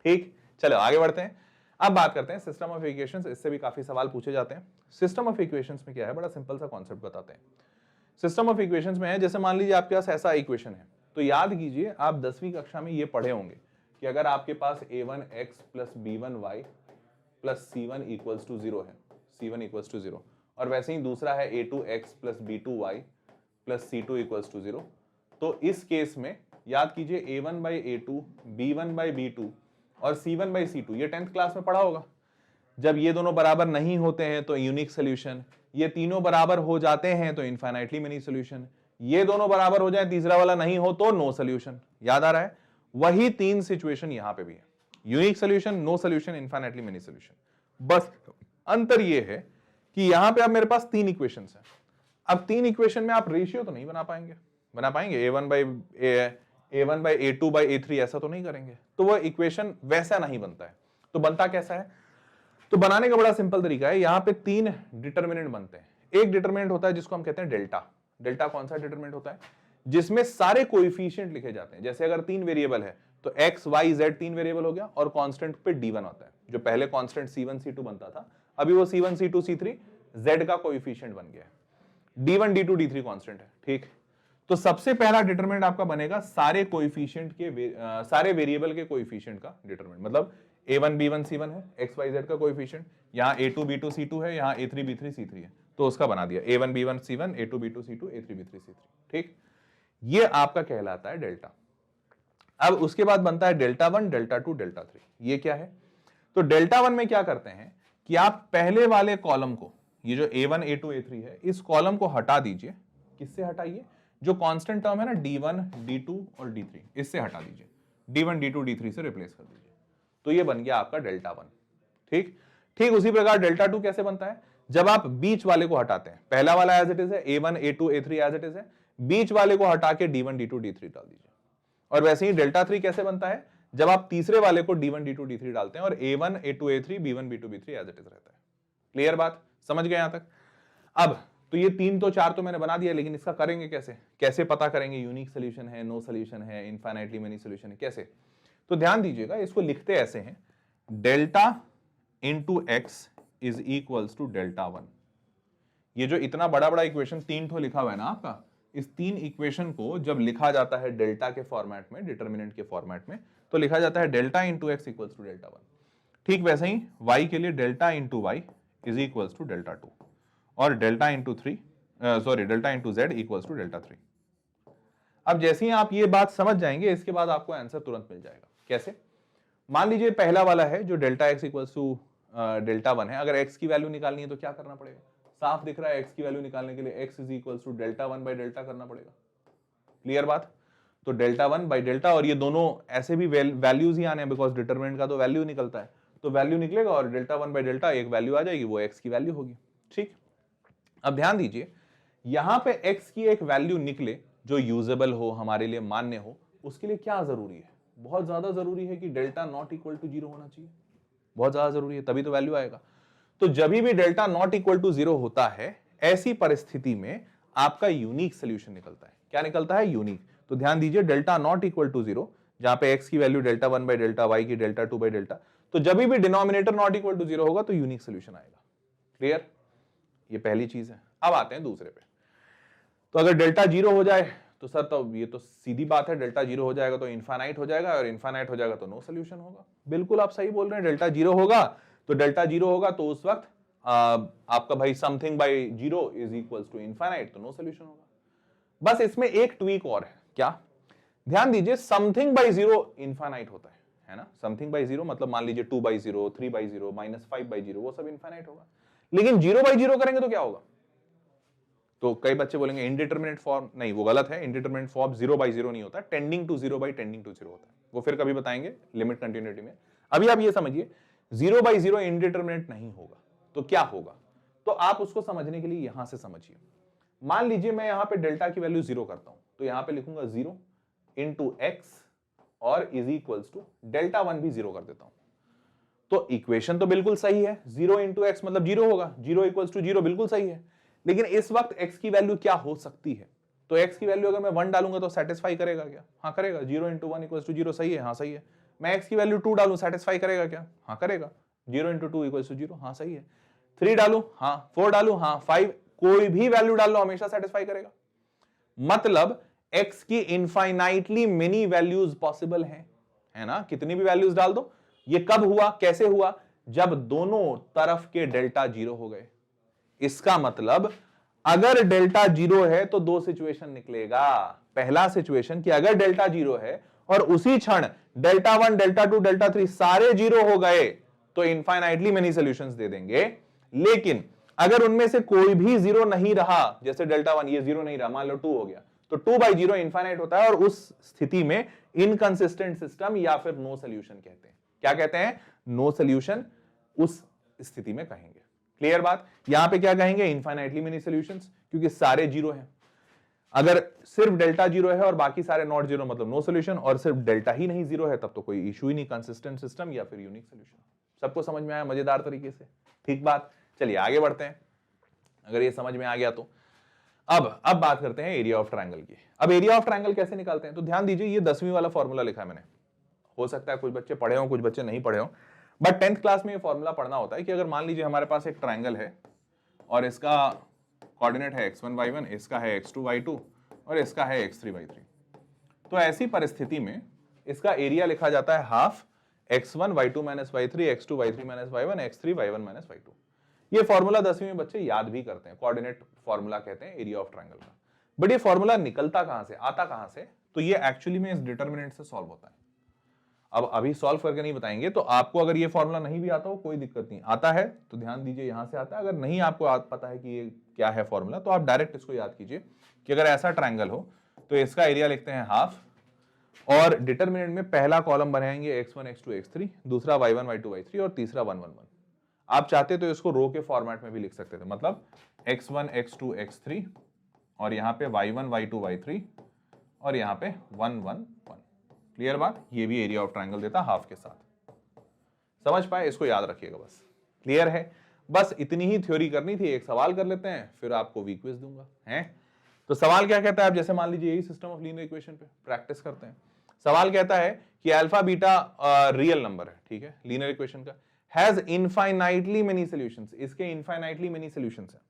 ठीक, चलो आगे बढ़ते हैं। अब बात करते हैं सिस्टम ऑफ इक्वेशंस, इससे भी काफी सवाल पूछे जाते हैं। सिस्टम ऑफ इक्वेशंस में क्या है, बड़ा सिंपल सा कॉन्सेप्ट बताते हैं। सिस्टम ऑफ इक्वेशंस में है, जैसे मान लीजिए आपके पास ऐसा इक्वेशन है, तो याद कीजिए आप 10वीं कक्षा में ये पढ़े होंगे कि अगर आपके पास a1x + b1y plus C1 equals to 0 है, C1 इक्वल्स टू 0। और वैसे ही दूसरा है A2x plus B2y plus C2 equals to 0। तो इस केस में याद कीजिए A1 by A2, B1 by B2 और C1 बाई C2, ये 10th क्लास में पढ़ा होगा। जब ये दोनों बराबर नहीं होते हैं तो यूनिक सोल्यूशन, ये तीनों बराबर हो जाते हैं तो इनफाइनाइटली मेनी सोल्यूशन, ये दोनों बराबर हो जाए तीसरा वाला नहीं हो तो नो सोल्यूशन। याद आ रहा है? वही तीन सिचुएशन यहां पे भी है, unique solution, no solution, infinitely many solution. बस अंतर ये है कि यहां पे अब मेरे पास तीन इक्वेशंस हैं। अब तीन इक्वेशन में आप रेशियो तो नहीं बना पाएंगे, बना पाएंगे A1 by A2 by A3 ऐसा तो नहीं करेंगे, तो वो इक्वेशन वैसा नहीं बनता है। तो बनता कैसा है? तो बनाने का बड़ा सिंपल तरीका है, यहां पे तीन डिटरमिनेंट बनते हैं। एक डिटरमिनेंट होता है जिसको हम कहते हैं डेल्टा। डेल्टा कौन सा डिटरमिनेंट होता है? जिसमें सारे कोएफिशिएंट लिखे जाते हैं। जैसे अगर तीन वेरिएबल है तो x, y, z तीन वेरिएबल हो गया और कांस्टेंट पे d1 होता है। जो पहले कांस्टेंट C1 C2 बनता था, अभी वो C1 C2 C3 z का कोएफिशिएंट बन गया है। d1 d2 d3 कांस्टेंट है, ठीक। तो सबसे पहला डिटरमिनेंट आपका बनेगा सारे कोएफिशिएंट के सारे वेरिएबल के कोएफिशिएंट का डिटरमिनेंट। मतलब A1 B1 C1 है, x y z का कोएफिशिएंट, यहाँ A2 B2 C2 है, यहाँ A3 B3 C3 है, तो उसका बना दिया A1 B1 C1, A2 B2 C2, A3 B3 C3, ठीक। ये आपका कहलाता है डेल्टा। अब उसके बाद बनता है डेल्टा 1, डेल्टा 2, डेल्टा 3। ये क्या है? तो डेल्टा 1 में क्या करते हैं कि आप पहले वाले कॉलम को, ये जो A1 A2 A3 है, इस कॉलम को हटा दीजिए। किससे हटाइए? जो कांस्टेंट टर्म है ना D1 D2 और D3, इससे हटा दीजिए। D1 D2 D3 से रिप्लेस कर दीजिए, तो ये बन गया आपका डेल्टा 1, ठीक। ठीक उसी प्रकार डेल्टा 2 कैसे बनता है? जब आप बीच वाले को हटाते हैं, पहला वाला एज इट इज है, A1 A2 A3 as it is है, बीच वाले को हटा के D1 D2 D3 डाल दीजिए। और वैसे ही डेल्टा 3 कैसे बनता है? जब आप तीसरे वाले को D1 D2 D3 डालते हैं और A1 A2 A3 B1 B2 B3 as it is रहता है। क्लियर बात? समझ गए यहां तक? अब तो ये तीन तो चार तो मैंने बना दिया, लेकिन इसका करेंगे कैसे? कैसे पता करेंगे यूनिक सोल्यूशन है, नो सोल्यूशन है, इनफाइनाइटली मेनी सोल्यूशन है, कैसे? तो ध्यान दीजिएगा, इसको लिखते ऐसे हैं, delta into X is equals to delta 1। ये जो इतना बड़ा बड़ा इक्वेशन तीन ठो लिखा हुआ है ना आपका, इस तीन इक्वेशन को जब लिखा जाता है डेल्टा के फॉर्मेट में, डिटरमिनेंट के फॉर्मेट में, तो लिखा जाता है delta into X equals to delta 1। ठीक वैसे ही y के लिए delta into Y is equals to delta 2 और delta into delta into Z equals to delta 3। अब जैसे ही आप ये बात समझ जाएंगे, इसके बाद आपको आंसर तुरंत मिल जाएगा। कैसे? मान लीजिए पहला वाला है जो delta X equals to delta 1 है। अगर x की वैल्यू निकालनी है तो क्या करना पड़ेगा? साफ दिख रहा है, x की वैल्यू निकालने के लिए x is equals to delta 1 by delta करना पड़ेगा। क्लियर बात? तो डेल्टा 1 बाई डेल्टा, और ये दोनों ऐसे भी वैल्यूज ही आने हैं, बिकॉज डिटरमिनेंट का तो वैल्यू निकलता है, तो वैल्यू निकलेगा और डेल्टा 1 बाई डेल्टा एक वैल्यू आ जाएगी, वो x की वैल्यू होगी। ठीक, अब ध्यान दीजिए, यहां पे x की एक वैल्यू निकले जो यूजेबल हो, हमारे लिए मान्य हो, उसके लिए क्या जरूरी है? बहुत ज्यादा जरूरी है कि डेल्टा नॉट इक्वल टू 0 होना चाहिए। बहुत ज्यादा जरूरी है, तभी तो वैल्यू आएगा। तो जब भी डेल्टा नॉट इक्वल टू 0 होता है, ऐसी परिस्थिति में आपका यूनिक सोल्यूशन निकलता है। क्या निकलता है? यूनिक। तो ध्यान दीजिए, डेल्टा नॉट इक्वल टू 0, जहां पे x की value delta 1 by delta, y की डेल्टा 2 बाई डेल्टा, तो जब भी डिनोमिनेटर नॉट इक्वल टू 0 होगा तो यूनिक सोल्यूशन आएगा। क्लियर? ये पहली चीज है। अब आते हैं दूसरे पे। तो अगर डेल्टा 0 हो जाए तो सर, तो ये तो सीधी बात है, डेल्टा 0 हो जाएगा तो इनफाइनाइट हो जाएगा, और इनफाइनाइट हो जाएगा तो नो सोल्यूशन होगा। बिल्कुल आप सही बोल रहे हैं, डेल्टा 0 होगा तो उस वक्त आपका भाई something by 0 is equals to infinite, तो नो सोल्यूशन होगा। बस इसमें एक ट्वीक और है। क्या? ध्यान दीजिए, समथिंग बाई 0 इनफाइनाइट होता है ना? समथिंग बाई 0 मतलब मान लीजिए 2 बाई 0, 3 बाई 0, -5 बाई 0, वो सब इनफाइनाइट होगा। लेकिन 0 बाई 0 करेंगे तो क्या होगा? तो कई बच्चे बोलेंगे इनडिटरमिनेट फॉर्म, नहीं वो गलत है। इनडिटरमिनेट फॉर्म 0 बाई 0 नहीं होता, tending to 0 by tending to 0 होता है। वो फिर कभी बताएंगे लिमिट कंटिन्यूटी में। अभी आप ये समझिए, 0 बाई 0 इनडिटरमिनेट नहीं होगा तो क्या होगा? तो आप उसको समझने के लिए यहां से समझिए। मान लीजिए मैं यहां पे डेल्टा की वैल्यू 0 करता हूं, तो यहां पे लिखूंगा 0 इंटू एक्स और इज इक्वल्स टू डेल्टा 1 भी 0 कर देता हूं। तो इक्वेशन तो बिल्कुल सही है, 0 इंटू एक्स मतलब 0 होगा, 0 इक्वल्स टू 0 बिल्कुल सही है। लेकिन इस वक्त x की वैल्यू क्या हो सकती है? तो x की वैल्यू अगर मैं 1 डालूंगा तो सेटिस्फाई करेगा क्या? हाँ करेगा। 0 इंटू 1 इक्वल्स टू 0 सही है, हाँ सही है। मैं x की वैल्यू 2 डालूं, सेटिस्फाई करेगा क्या? हाँ करेगा। 0 इंटू 2 इक्वल्स टू 0, हाँ सही है। 3 डालूं, हाँ। 4 डालूं, हाँ। 5, कोई भी वैल्यू डाल लो हमेशा सेटिस्फाई करेगा। मतलब x की इनफाइनाइटली मेनी वैल्यूज पॉसिबल है ना? कितनी भी वैल्यूज डाल दो। ये कब हुआ, कैसे हुआ? जब दोनों तरफ के डेल्टा 0 हो गए। इसका मतलब अगर डेल्टा 0 है तो दो सिचुएशन निकलेगा। पहला सिचुएशन कि अगर डेल्टा 0 है और उसी क्षण डेल्टा 1, डेल्टा 2, डेल्टा 3 सारे 0 हो गए तो इनफाइनाइटली मेनी सॉल्यूशंस दे देंगे। लेकिन अगर उनमें से कोई भी 0 नहीं रहा, जैसे डेल्टा 1 ये 0 नहीं रहा, मान लो 2 हो गया, तो 2/0 इनफाइनाइट होता है और उस स्थिति में इनकंसिस्टेंट सिस्टम या फिर नो सॉल्यूशन कहते हैं। क्या कहते हैं? नो सॉल्यूशन उस स्थिति में कहेंगे। क्लियर बात? यहां पे क्या कहेंगे? इनफाइनाइटली मेनी सॉल्यूशंस, क्योंकि सारे 0 हैं। अगर सिर्फ डेल्टा 0 है और बाकी सारे नॉट 0 मतलब नो सॉल्यूशन, और सिर्फ डेल्टा ही नहीं 0 है तब तो कोई इशू ही नहीं, कंसिस्टेंट सिस्टम या फिर यूनिक सॉल्यूशन। सबको समझ में आया मजेदार तरीके से? ठीक बात। चलिए आगे बढ़ते हैं। अगर ये समझ में आ गया तो अब बात करते हैं एरिया ऑफ ट्रायंगल की। अब एरिया ऑफ ट्रायंगल कैसे निकालते हैं? तो ध्यान दीजिए, ये 10वीं वाला फॉर्मूला लिखा है मैंने। हो सकता है कुछ बच्चे पढ़े हो, कुछ बच्चे नहीं पढ़े हो, बट 10th क्लास में ये फॉर्मूला पढ़ना होता है कि अगर मान लीजिए हमारे पास एक ट्रायंगल है और इसका कोऑर्डिनेट है x1 y1, इसका है x2 y2 और इसका है x3 y3, तो ऐसी परिस्थिति में इसका एरिया लिखा जाता है half x1 y2 - y3 x2 y3 - y1 x3 y1 - y2। ये फॉर्मूला 10वीं में बच्चे याद भी करते हैं, कोऑर्डिनेट फॉर्मूला कहते हैं एरिया ऑफ ट्रायंगल का। बट ये फॉर्मूला निकलता कहां से, आता कहां से? तो ये एक्चुअली में इस डिटरमिनेंट से सॉल्व होता है। अब अभी सॉल्व करके नहीं बताएंगे, तो आपको अगर ये फॉर्मूला नहीं भी आता हो कोई दिक्कत नहीं, आता है तो ध्यान दीजिए यहां से आता है। अगर नहीं आपको पता है कि ये क्या है फॉर्मूला, तो आप डायरेक्ट इसको याद कीजिए कि अगर ऐसा ट्रायंगल हो तो इसका एरिया लिखते हैं हाफ, और डिटरमिनेंट में पहला कॉलम बनाएंगे x1 x2 x3, दूसरा y1 y2 y3 और तीसरा 1 1 1। आप चाहते तो इसको रो के फॉर्मेट में भी लिख सकते थे, मतलब x1 x2 x3 और यहाँ पे y1 y2 y3 और यहाँ पे 1 1 1। क्लियर बात? ये भी एरिया ऑफ ट्रायंगल देता हाफ के साथ। समझ पाए? इसको याद रखिएगा बस। क्लियर है? बस इतनी ही थ्योरी करनी थी। एक सवाल कर लेते हैं, फिर आपको वीक क्विज दूंगा। हैं? तो सवाल क्या कहता है? अब जैसे मान लीजिए यही सिस्टम ऑफ लीनियर इक्वेशन पे प्रैक्टिस करते हैं। सवाल कहता है कि अल्फा बीटा रियल नंबर है, ठीक है, लीनियर इक्वेशन का, हैज इनफाइनाइटली मेनी सॉल्यूशंस। इसके इनफाइनाइटली मेनी सॉल्यूशंस है।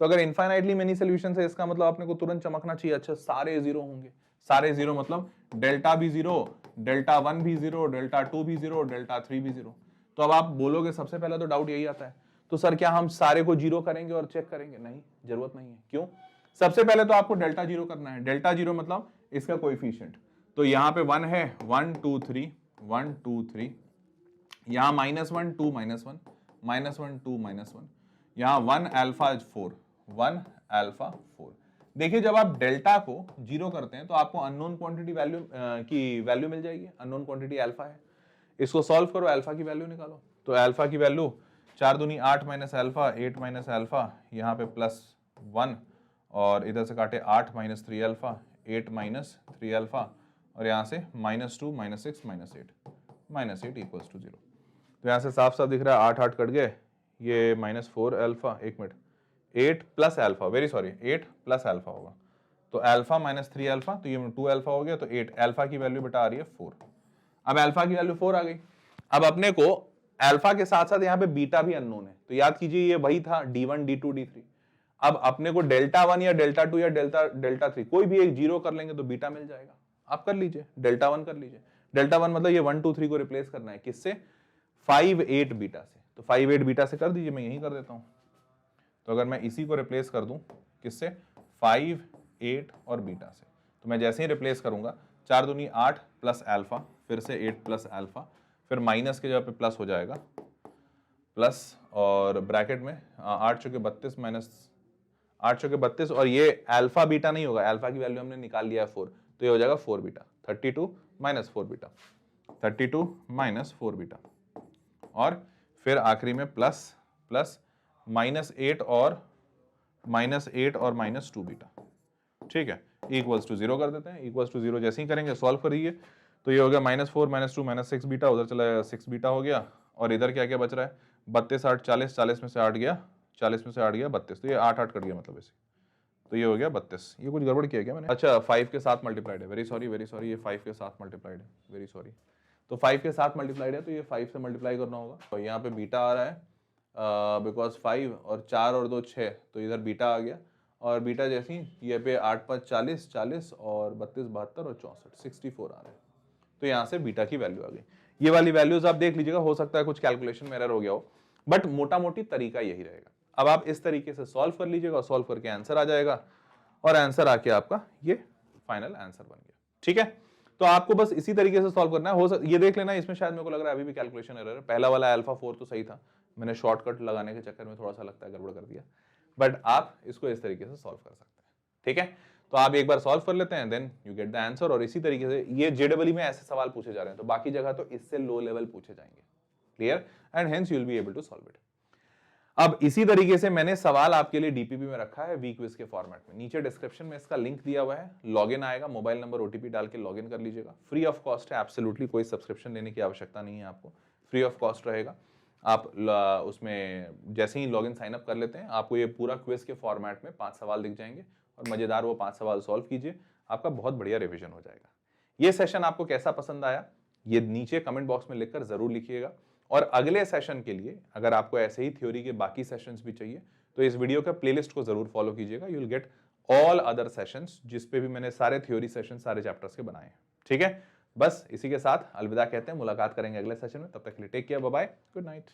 तो अगर इनफाइनाइटली मेनी सॉल्यूशंस है, इसका मतलब अपने को तुरंत चमकना चाहिए, अच्छा सारे 0 होंगे। सारे 0 मतलब डेल्टा भी 0, डेल्टा 1 भी 0, डेल्टा 2 भी 0, डेल्टा 3 भी 0। तो अब आप बोलोगे, सबसे पहला तो डाउट यही आता है, तो सर क्या हम सारे को 0 करेंगे और चेक करेंगे? नहीं, जरूरत नहीं है। क्यों? सबसे पहले तो आपको डेल्टा 0 करना है। डेल्टा 0 मतलब इसका कोएफिशिएंट, तो यहाँ पे 1 है, 1 2 3 1 2 3, यहाँ -1 2 -1 -1 2 -1, यहाँ 1 अल्फा 4 1 अल्फा 4। देखिए जब आप डेल्टा को 0 करते हैं तो आपको अननोन क्वांटिटी वैल्यू की वैल्यू मिल जाएगी। अननोन क्वांटिटी अल्फा है। इसको सॉल्व करो, अल्फा की वैल्यू निकालो। तो अल्फा की वैल्यू 4 दूनी 8 माइनस अल्फा 8 माइनस अल्फा, यहाँ पे +1 और इधर से काटे 8 माइनस 3 अल्फा 8 माइनस 3 अल्फा और यहाँ से -2 -6 -8 इक्वल्स टू 0। तो यहाँ से साफ साफ दिख रहा है 8 8 कट गए, ये -4 alpha, 1 minute, 8 plus alpha, very sorry 8 plus alpha होगा, तो अल्फा -3 अल्फा, तो ये 2 अल्फा हो गया, तो 8 अल्फा की वैल्यू बेटा आ रही है 4। अब अल्फा की वैल्यू 4 आ गई। अब अपने को अल्फा के साथ साथ यहाँ पे बीटा भी अननोन है, तो याद कीजिए ये वही था D1 D2 D3। अब अपने को डेल्टा 1 या डेल्टा 2 या डेल्टा 3 कोई भी एक 0 कर लेंगे तो बीटा मिल जाएगा। आप कर लीजिए, डेल्टा 1 कर लीजिए। डेल्टा 1 मतलब ये 1 2 3 को रिप्लेस करना है, किससे? 5 8 बीटा से। तो 5 8 बीटा से कर दीजिए, मैं यही कर देता हूं। तो अगर मैं इसी को रिप्लेस कर दूं किससे? 5 8 और बीटा से, तो मैं जैसे ही रिप्लेस करूंगा 4 दूनी 8 प्लस अल्फा, फिर से 8 प्लस अल्फा, फिर माइनस के जगह पे प्लस हो जाएगा, प्लस और ब्रैकेट में 8 चौके 32 माइनस 8 चौके 32, और ये अल्फा बीटा नहीं होगा, अल्फा की वैल्यू हमने निकाल लिया है 4, तो ये हो जाएगा 4 beta. 32 minus 4 beta, 32 minus 4 beta, और फिर आखिरी में प्लस प्लस -8 और -2 बीटा। ठीक है, इक्वल्स टू 0 कर देते हैं। इक्वल्स टू 0 जैसे ही करेंगे सॉल्व करिए, तो ये हो गया -4 -2 -6 बीटा, उधर चला 6 बीटा हो गया, और इधर क्या क्या बच रहा है? 32 8 40, 40 में से 8 गया, 40 में से 8 गया 32, तो ये 8 8 कट गया मतलब ऐसे, तो ये हो गया 32। ये कुछ गड़बड़ किया क्या मैंने? अच्छा 5 के साथ मल्टीप्लाइड है, वेरी सॉरी ये 5 के साथ मल्टीप्लाइड है, वेरी सॉरी। तो 5 के साथ मल्टीप्लाइड है, तो ये 5 से मल्टीप्लाई करना होगा, तो यहाँ पे बीटा आ रहा है बिकॉज 5 और 4 और 2 6, तो इधर बीटा आ गया, और बीटा जैसी ये पे 8 5 40 40 और 32 72 और 64 64 आ रहा है, तो यहाँ से बीटा की वैल्यू आ गई। ये वाली वैल्यूज आप देख लीजिएगा, हो सकता है कुछ कैलकुलेशन में एरर हो गया हो, बट मोटा मोटी तरीका यही रहेगा। अब आप इस तरीके से सॉल्व कर लीजिएगा, सॉल्व करके आंसर आ जाएगा और आंसर आके आपका ये फाइनल आंसर बन गया। ठीक है, तो आपको बस इसी तरीके से सॉल्व करना है। ये देख लेना, इसमें शायद मेरे को लग रहा है अभी भी कैलकुलेशन एरर है। पहला वाला अल्फा 4 तो सही था, मैंने शॉर्टकट लगाने के चक्कर में थोड़ा सा लगता है गड़बड़ कर दिया, बट आप इसको इस तरीके से सॉल्व कर सकते हैं। ठीक है, तो आप एक बार सॉल्व कर लेते हैं, then you get the answer. और इसी तरीके से ये जेडबलई में ऐसे सवाल पूछे जा रहे हैं, तो बाकी जगह तो इससे लो लेवल पूछे जाएंगे। Clear, and hence you will be able to solve it. अब इसी तरीके से मैंने सवाल आपके लिए डीपीपी में रखा है वी क्विज के फॉर्मेट में। नीचे डिस्क्रिप्शन में इसका लिंक दिया हुआ है, लॉगिन आएगा, मोबाइल नंबर ओटीपी डाल के लॉगिन कर लीजिएगा। फ्री ऑफ कॉस्ट है, एब्सोल्युटली कोई सब्सक्रिप्शन लेने की आवश्यकता नहीं है आपको, फ्री ऑफ कॉस्ट रहेगा। आप उसमें जैसे ही लॉगिन साइन अप कर लेते हैं, आपको ये पूरा क्विज के फॉर्मेट में 5 सवाल दिख जाएंगे और मजेदार वो 5 सवाल सॉल्व कीजिए, आपका बहुत बढ़िया रिवीजन हो जाएगा। ये सेशन आपको कैसा पसंद आया ये नीचे कमेंट बॉक्स में लिखकर जरूर लिखिएगा। और अगले सेशन के लिए अगर आपको ऐसे ही थ्योरी के बाकी सेशंस भी चाहिए तो इस वीडियो का प्लेलिस्ट को जरूर फॉलो कीजिएगा। You will get all other sessions जिस पे भी मैंने सारे थ्योरी सेशन सारे चैप्टर्स के बनाए हैं। ठीक है, बस इसी के साथ अलविदा कहते हैं, मुलाकात करेंगे अगले सेशन में। तब तक के लिए take care, bye bye, good night.